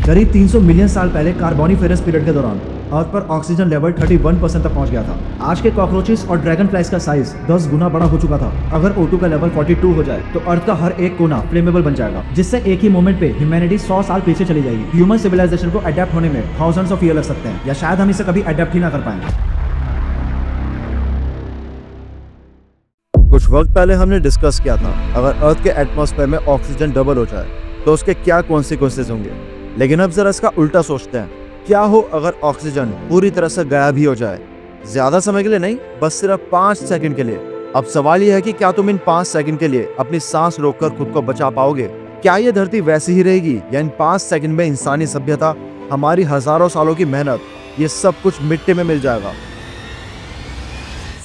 करीब 300 मिलियन साल पहले कार्बोनिफेरस पीरियड के दौरान अर्थ पर ऑक्सीजन लेवल 31% तक पहुंच गया था। आज के कॉकरोचेस और ड्रैगन फ्लाइज का साइज 10 गुना बड़ा हो चुका था। अगर O2 का लेवल 42 हो जाए तो अर्थ का हर एक कोना फ्लेमेबल बन जाएगा, जिससे एक ही मोमेंट पे ह्यूमैनिटी 100 साल पीछे चली जाएगी। ह्यूमन सिविलाइजेशन को अडेप्ट होने में थाउजेंड्स ऑफ ईयर लग सकते हैं, या शायद हम इसे कभी अडेप्ट ही ना कर पाएंगे। कुछ वक्त पहले हमने डिस्कस किया था अगर अर्थ के एटमॉस्फेयर में ऑक्सीजन डबल हो जाए तो उसके क्या कॉन्सिक्वेंसेज होंगे। लेकिन अब जरा इसका उल्टा सोचते हैं, क्या हो अगर ऑक्सीजन पूरी तरह से गायब ही हो जाए? ज्यादा समय के लिए नहीं, बस सिर्फ 5 सेकंड के लिए। अब सवाल यह है कि क्या तुम इन 5 सेकंड के लिए अपनी सांस रोककर खुद को बचा पाओगे? क्या ये धरती वैसी ही रहेगी, या इन 5 सेकंड में इंसानी सभ्यता, हमारी हजारों सालों की मेहनत, ये सब कुछ मिट्टी में मिल जाएगा?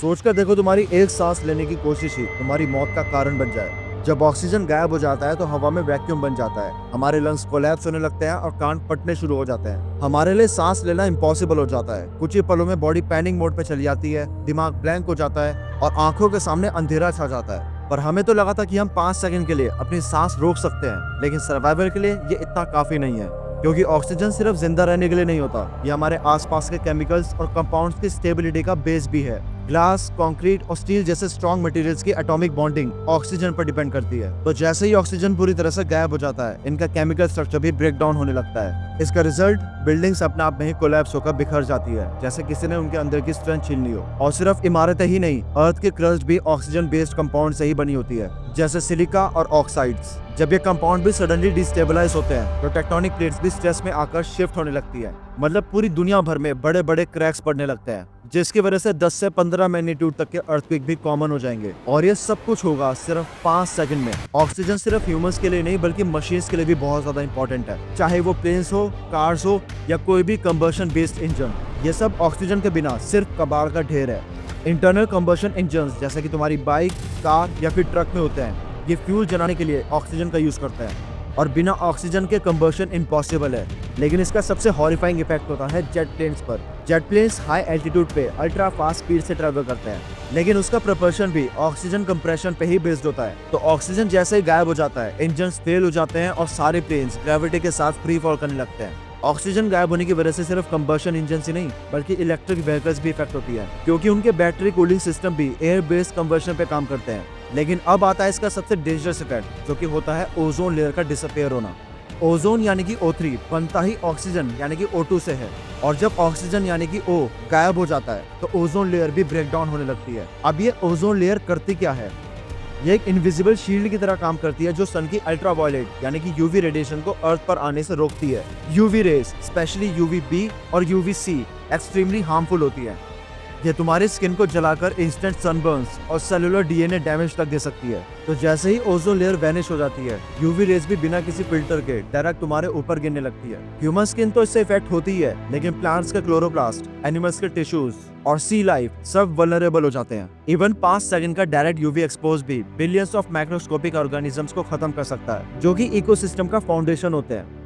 सोचकर देखो, तुम्हारी एक सांस लेने की कोशिश ही तुम्हारी मौत का कारण बन जाए। जब ऑक्सीजन गायब हो जाता है तो हवा में वैक्यूम बन जाता है, हमारे लंग्स कोलैप्स होने लगते हैं और कान फटने शुरू हो जाते हैं। हमारे लिए सांस लेना इम्पॉसिबल हो जाता है। कुछ ही पलों में बॉडी पैनिक मोड पे चली जाती है, दिमाग ब्लैंक हो जाता है और आंखों के सामने अंधेरा छा जाता है। पर हमें तो लगा था कि हम 5 सेकंड के लिए अपनी सांस रोक सकते हैं, लेकिन सर्वाइवल के लिए ये इतना काफी नहीं है। क्योंकि ऑक्सीजन सिर्फ जिंदा रहने के लिए नहीं होता, ये हमारे आसपास के केमिकल्स और कंपाउंड्स की स्टेबिलिटी का बेस भी है। ग्लास, कंक्रीट और स्टील जैसे स्ट्रॉन्ग मटेरियल्स की एटॉमिक बॉन्डिंग ऑक्सीजन पर डिपेंड करती है। तो जैसे ही ऑक्सीजन पूरी तरह से गायब हो जाता है, इनका केमिकल स्ट्रक्चर भी ब्रेक डाउन होने लगता है। इसका रिजल्ट, बिल्डिंग्स अपने आप में ही कोलैप्स होकर बिखर जाती है, जैसे किसी ने उनके अंदर की स्ट्रेंथ छीन ली हो। और सिर्फ इमारतें ही नहीं, अर्थ की क्रस्ट भी ऑक्सीजन बेस्ड कंपाउंड से ही बनी होती है, जैसे सिलिका और ऑक्साइड्स। जब ये कंपाउंड भी सडनली डिस्टेबलाइज होते हैं तो टेक्टोनिक प्लेट्स भी स्ट्रेस में आकर शिफ्ट होने लगती है। मतलब पूरी दुनिया भर में बड़े बड़े क्रैक्स पड़ने लगते हैं, जिसकी वजह से 10 से 15 मैग्नीट्यूड तक के अर्थक्वेक भी कॉमन हो जाएंगे। और ये सब कुछ होगा सिर्फ 5 सेकंड में। ऑक्सीजन सिर्फ ह्यूमंस के लिए नहीं, बल्कि मशीन्स के लिए भी बहुत ज्यादा इंपॉर्टेंट है। चाहे वो प्लेन्स हो, कार्स हो या कोई भी कंबशन बेस्ड इंजन, ये सब ऑक्सीजन के बिना सिर्फ कबाड़ का ढेर है। इंटरनल कंबशन इंजन जैसे कि तुम्हारी बाइक, कार या फिर ट्रक में होते हैं, ये फ्यूल जलाने के लिए ऑक्सीजन का यूज करते हैं, और बिना ऑक्सीजन के कंबशन इम्पॉसिबल है। लेकिन इसका सबसे हॉरिफाइंग इफेक्ट होता है जेट प्लेन्स पर। जेट प्लेन्स हाई एल्टीट्यूड पे अल्ट्रा फास्ट स्पीड से ट्रैवल करते हैं, लेकिन उसका प्रपल्शन भी ऑक्सीजन कंप्रेशन पे ही बेस्ड होता है। तो ऑक्सीजन जैसे ही गायब हो जाता है, इंजन्स फेल हो जाते हैं और सारे प्लेन्स ग्रेविटी के साथ फ्री फॉल करने लगते हैं। ऑक्सीजन गायब होने की वजह से सिर्फ कंबशन इंजन ही नहीं, बल्कि इलेक्ट्रिक व्हीकल्स भी इफेक्ट होती है, क्योंकि उनके बैटरी कूलिंग सिस्टम भी एयर बेस्ड कंबशन पे काम करते हैं। लेकिन अब आता है इसका सबसे डेंजरस इफेक्ट, जो कि होता है ओजोन लेयर का डिसअपियर होना। ओजोन यानी कि O3 बनता ही ऑक्सीजन यानी कि O2 से है, और जब ऑक्सीजन यानी कि O गायब हो जाता है तो ओजोन लेयर भी ब्रेक डाउन होने लगती है। अब ये ओजोन लेयर करती क्या है? ये एक इनविजिबल शील्ड की तरह काम करती है, जो सन की अल्ट्रावायलेट यानी कि यूवी रेडिएशन को अर्थ पर आने से रोकती है। यूवी रेज, स्पेशली UVB और UVC, एक्सट्रीमली हार्मफुल होती है। ये तुम्हारी स्किन को जलाकर इंस्टेंट सनबर्न्स और सेलुलर DNA डैमेज तक दे सकती है। तो जैसे ही ओजोन लेयर वैनिश हो जाती है, यूवी रेज भी बिना किसी फिल्टर के डायरेक्ट तुम्हारे ऊपर गिरने लगती है। ह्यूमन स्किन तो इससे इफेक्ट होती ही है, लेकिन प्लांट्स के क्लोरोप्लास्ट, एनिमल्स के टिश्यूज और सी लाइफ सब वल्नरेबल हो जाते हैं। इवन 5 सेकंड का डायरेक्ट यूवी एक्सपोज भी बिलियंस ऑफ माइक्रोस्कोपिक ऑर्गेनिजम्स को खत्म कर सकता है, जो कि इकोसिस्टम का फाउंडेशन होते हैं।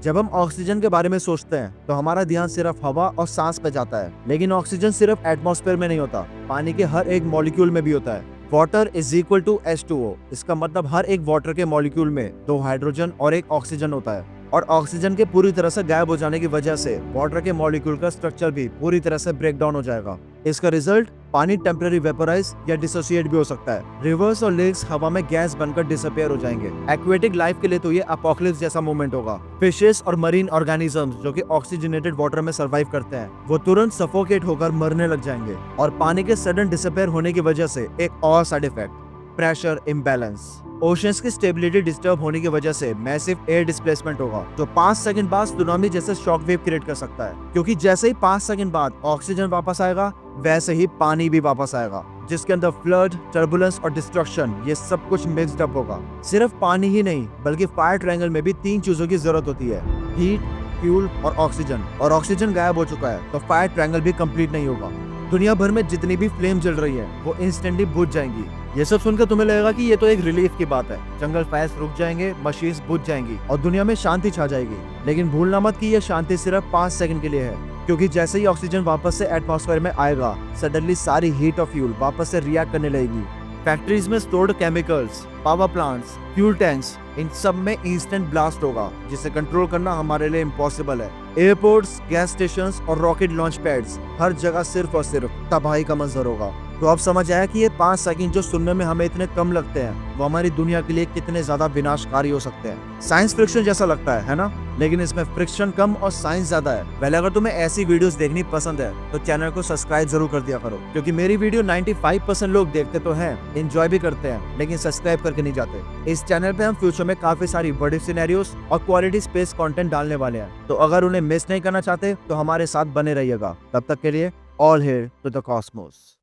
जब हम ऑक्सीजन के बारे में सोचते हैं तो हमारा ध्यान सिर्फ हवा और सांस पे जाता है, लेकिन ऑक्सीजन सिर्फ एटमॉस्फेयर में नहीं होता, पानी के हर एक मॉलिक्यूल में भी होता है। Water is equal to H2O। इसका मतलब हर एक वाटर के मॉलिक्यूल में 2 हाइड्रोजन और 1 ऑक्सीजन होता है। और ऑक्सीजन के पूरी तरह से गायब हो जाने की वजह से वाटर के मॉलिक्यूल का स्ट्रक्चर भी पूरी तरह से ब्रेक डाउन हो जाएगा। इसका रिजल्ट, पानी टेम्पररी वेपोराइज या डिसोसिएट भी हो सकता है। रिवर्स और लेक्स हवा में गैस बनकर डिसअपियर हो जाएंगे। एक्वेटिक लाइफ के लिए तो ये अपोकलिप्स जैसा मोमेंट होगा। फिशेस और मरीन ऑर्गेनिजम्स जो कि ऑक्सीजनेटेड वाटर में सर्वाइव करते हैं, वो तुरंत सफोकेट होकर मरने लग जाएंगे। और पानी के सडन डिसअपियर होने की वजह से एक और side effect, pressure imbalance. Oceans की स्टेबिलिटी डिस्टर्ब होने की वजह से मैसिव एयर डिस्प्लेसमेंट होगा, जो 5 सेकंड बाद सुनामी जैसे शॉक वेव क्रिएट कर सकता है। क्योंकि जैसे ही 5 सेकंड बाद ऑक्सीजन वापस आएगा, वैसे ही पानी भी वापस आएगा, जिसके अंदर फ्लड, टर्बुलेंस और डिस्ट्रक्शन, ये सब कुछ मिक्स्ड अप होगा। सिर्फ पानी ही नहीं, बल्कि फायर ट्रायंगल में भी 3 चीजों की जरूरत होती है, हीट, फ्यूल और ऑक्सीजन। और ऑक्सीजन गायब हो चुका है तो फायर ट्रायंगल भी कंप्लीट नहीं होगा। दुनिया भर में जितनी भी फ्लेम जल रही है, वो इंस्टेंटली बुझ जाएंगी। ये सब सुनकर तुम्हें लगेगा कि ये तो एक रिलीफ की बात है, जंगल फायर्स रुक जाएंगे, मशीन्स बुझ जाएंगी और दुनिया में शांति छा जाएगी। लेकिन भूलना मत कि ये शांति सिर्फ 5 सेकंड के लिए है, क्योंकि जैसे ही ऑक्सीजन वापस से एटमॉस्फेयर में आएगा, सडनली सारी हीट और फ्यूल वापस से रिएक्ट करने लगेगी। फैक्ट्रीज में stored chemicals, power plants, fuel tanks इन सब में इंस्टेंट ब्लास्ट होगा जिसे कंट्रोल करना हमारे लिए इम्पॉसिबल है। एयरपोर्ट्स, गैस स्टेशंस और रॉकेट लॉन्च पैड्स, हर जगह सिर्फ और सिर्फ तबाही का मंजर होगा। तो अब समझ आया कि ये 5 सेकंड जो सुनने में हमें इतने कम लगते हैं वो हमारी दुनिया के लिए कितने ज्यादा विनाशकारी हो सकते हैं। साइंस फ्रिक्शन जैसा लगता है ना? लेकिन इसमें फ्रिक्शन कम और साइंस ज्यादा है। पहले अगर तुम्हें ऐसी वीडियोस देखनी पसंद है तो चैनल को सब्सक्राइब जरूर कर दिया करो, क्योंकि मेरी वीडियो 95% लोग देखते तो हैं, एंजॉय भी करते हैं, लेकिन सब्सक्राइब करके नहीं जाते। इस चैनल पे हम फ्यूचर में काफी सारी बड़ी सिनेरियोस और क्वालिटी स्पेस कंटेंट डालने वाले हैं, तो अगर उन्हें मिस नहीं करना चाहते तो हमारे साथ बने रहिएगा। तब तक के लिए all here to the Cosmos.